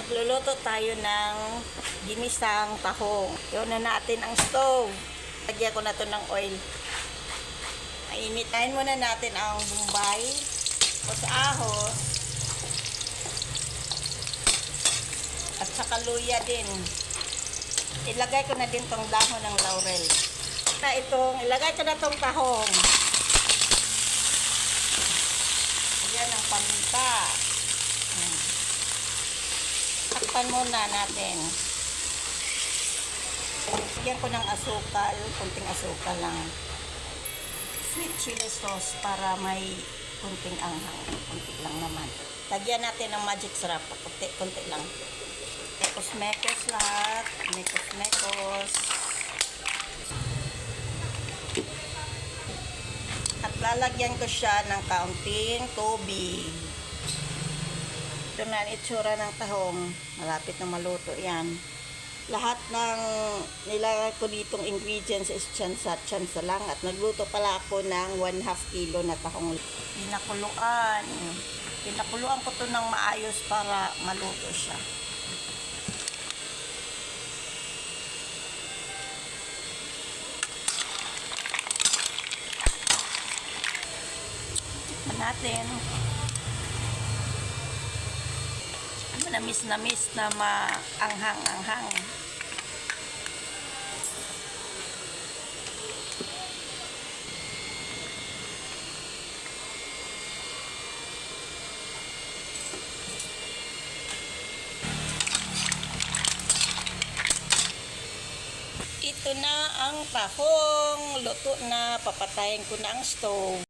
Magluluto tayo ng ginisang tahong. Iyon na natin ang stove. Lagyan ko na to ng oil. Mainitahin muna natin ang bombay. Tapos ahos. At saka luya din. Ilagay ko na din tong dahon ng laurel. Ilagay ko na tong tahong. Ayan ang paminta. Takpan muna natin. Lagyan ko ng asukal, kunting asukal lang. Sweet chili sauce para may kunting anghang. Kunti lang naman. Lagyan natin ng magic sarap. Kunti lang. Mekos lahat. Mekos. At lalagyan ko siya ng kaunting tubig. Ito na ang itsura ng tahong. Malapit na maluto yan. Lahat ng nilagay ko ditong ingredients is tsansa lang. At nagluto pala ako ng 1/2 kilo na tahong. Pinakuluan. Pinakuluan ko to ng maayos para maluto siya. Tikman natin. Namis na maanghang-anghang. Ito na ang tahong. Luto na. Papatayin ko na ang stove.